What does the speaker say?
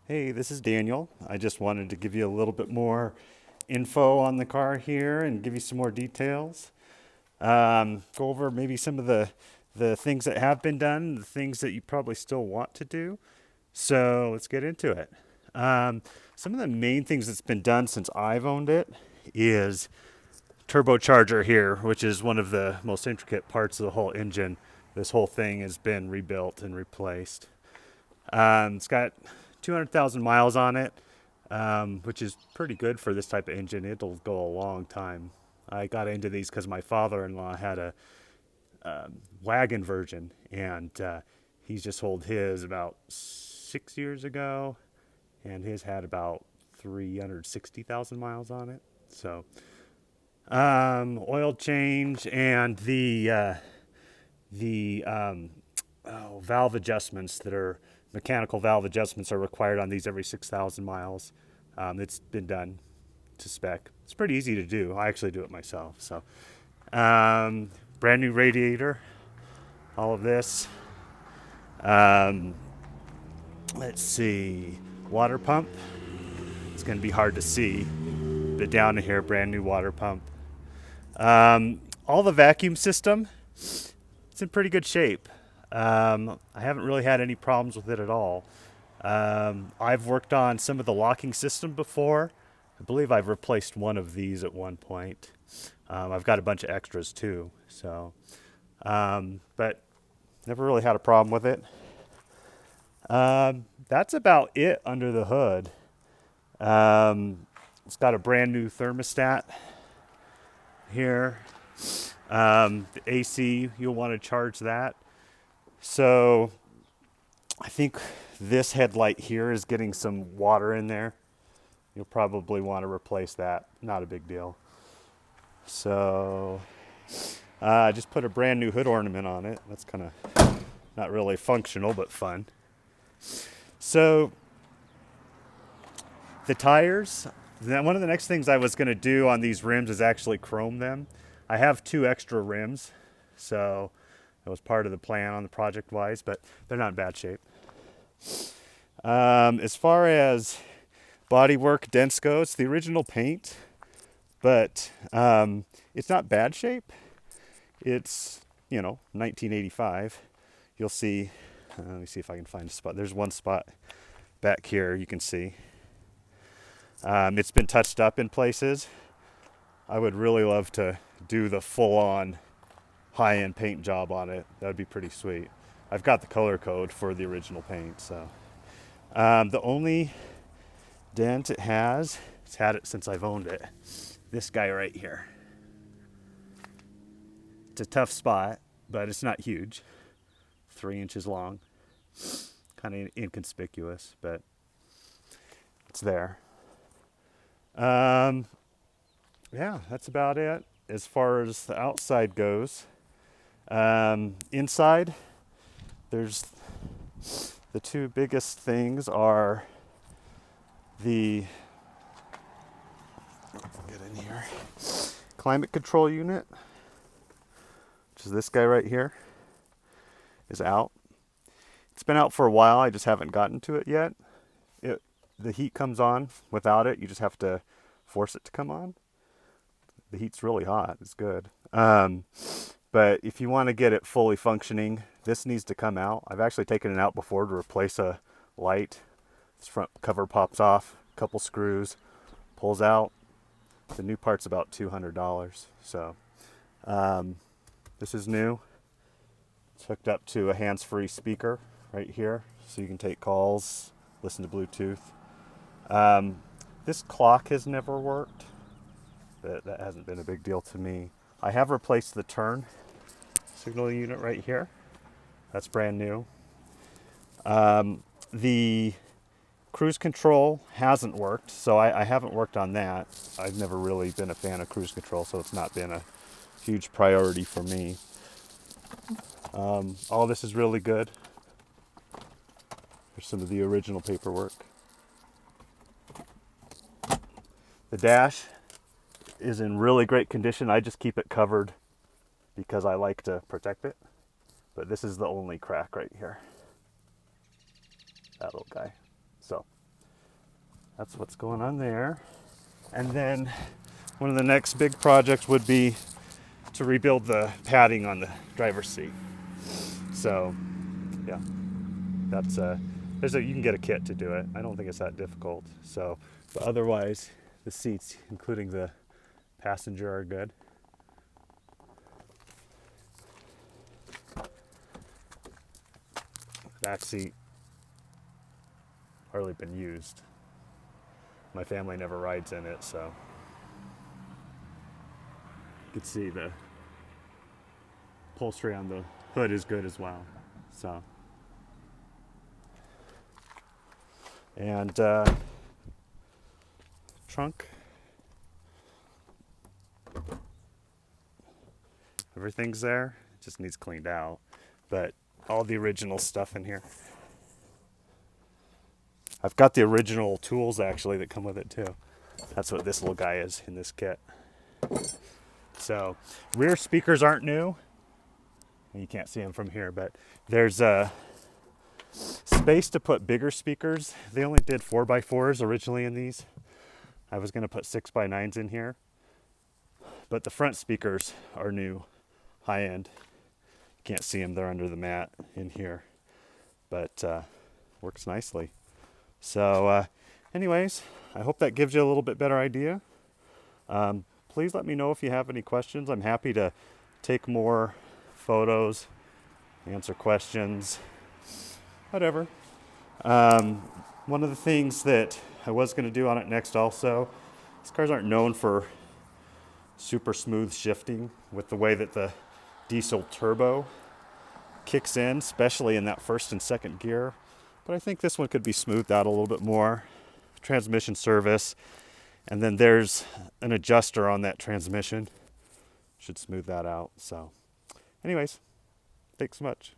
Hey, this is Daniel. I just wanted to give you a little bit more info on the car here and give you some more details. Go over maybe some of the things that have been done, the things that you probably still want to do. So let's get into it. Some of the main things that's been done since I've owned it is turbocharger here, which is one of the most intricate parts of the whole engine. This whole thing has been rebuilt and replaced. It's got 200,000 miles on it, which is pretty good for this type of engine. It'll go a long time. I got into these because my father-in-law had a wagon version, and he's just sold his about 6 years ago, and his had about 360,000 miles on it. So, oil change and the valve adjustments that are mechanical valve adjustments are required on these every 6,000 miles. It's been done to spec. It's pretty easy to do. I actually do it myself. So, brand new radiator, all of this. Um, let's see, water pump. It's going to be hard to see, but down to here, brand new water pump. All the vacuum system, it's in pretty good shape. I haven't really had any problems with it at all. I've worked on some of the locking system before. I believe I've replaced one of these at one point. I've got a bunch of extras too, so but never really had a problem with it. That's about it under the hood. It's got a brand new thermostat here. The AC, you'll want to charge that. So I think this headlight here is getting some water in there. You'll probably want to replace that. Not a big deal. So I just put a brand new hood ornament on it. That's kind of not really functional, but fun. So the tires, one of the next things I was going to do on these rims is actually chrome them. I have 2 extra rims, so that was part of the plan on the project wise, but they're not in bad shape. As far as bodywork, Densko, it's the original paint, but it's not bad shape. It's, 1985. You'll see, let me see if I can find a spot. There's one spot back here you can see. It's been touched up in places. I would really love to do the full-on high-end paint job on it. That would be pretty sweet. I've got the color code for the original paint, so. The only dent it has, it's had it since I've owned it, this guy right here. It's a tough spot, but it's not huge. 3 inches long. Kind of inconspicuous, but it's there. Yeah, that's about it as far as the outside goes. Inside, there's the 2 biggest things are the, get in here, climate control unit, which is this guy right here, is out. It's been out for a while. I just haven't gotten to it yet. The heat comes on without it. You just have to force it to come on. The heat's really hot. It's good. But if you want to get it fully functioning, this needs to come out. I've actually taken it out before to replace a light. This front cover pops off, a couple screws, pulls out. The new part's about $200. So this is new. It's hooked up to a hands-free speaker right here, so you can take calls, listen to Bluetooth. This clock has never worked, but that hasn't been a big deal to me. I have replaced the turn signal unit right here. That's brand new. The cruise control hasn't worked, so I haven't worked on that. I've never really been a fan of cruise control, so it's not been a huge priority for me. All this is really good. Here's some of the original paperwork. The dash is in really great condition. I just keep it covered because I like to protect it. But this is the only crack right here. That little guy. So that's what's going on there. And then one of the next big projects would be to rebuild the padding on the driver's seat. So, yeah, that's you can get a kit to do it. I don't think it's that difficult. So, but otherwise, the seats, including the passenger, are good. Back seat hardly been used. My family never rides in it, so you can see the upholstery on the hood is good as well. So, and trunk, everything's there. It just needs cleaned out, but all the original stuff in here. I've got the original tools actually that come with it too. That's what this little guy is in this kit. So, rear speakers aren't new. You can't see them from here, but there's a space to put bigger speakers. They only did 4x4s originally in these. I was going to put 6x9s in here, but the front speakers are new, high end. You can't see them, they're under the mat in here, but works nicely. So anyways, I hope that gives you a little bit better idea. Please let me know if you have any questions. I'm happy to take more photos, answer questions, whatever. One of the things that I was going to do on it next also, these cars aren't known for super smooth shifting with the way that the diesel turbo kicks in, especially in that first and second gear. But I think this one could be smoothed out a little bit more. Transmission service, and then there's an adjuster on that transmission. Should smooth that out. So anyways, thanks so much.